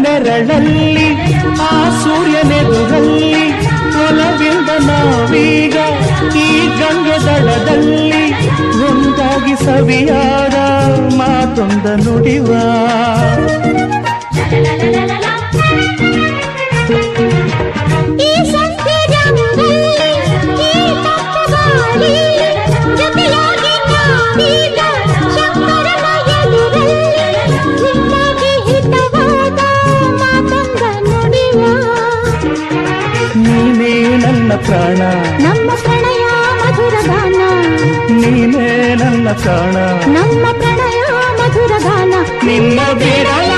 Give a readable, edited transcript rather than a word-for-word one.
ನೆರಳಲ್ಲಿ ಆ ಸೂರ್ಯನೆದುರಲ್ಲಿ ಒಲವಿಂದ ನಾವೀಗ ಈ ಗಂಗೆ ದಡದಲ್ಲಿ ಒಂದಾಗಿ ಸವಿಯಾದ ಮಾತೊಂದ ನುಡಿವ ನೀನೇ ನನ್ನ ಪ್ರಾಣ ನಮ್ಮ ಪ್ರಣಯ ಮಧುರ ಗಾನ ನೀನೇ ನನ್ನ ಪ್ರಾಣ ನಮ್ಮ ಪ್ರಣಯ ಮಧುರ ಗಾನ ನಿನ್ನ ಬಿಡಲ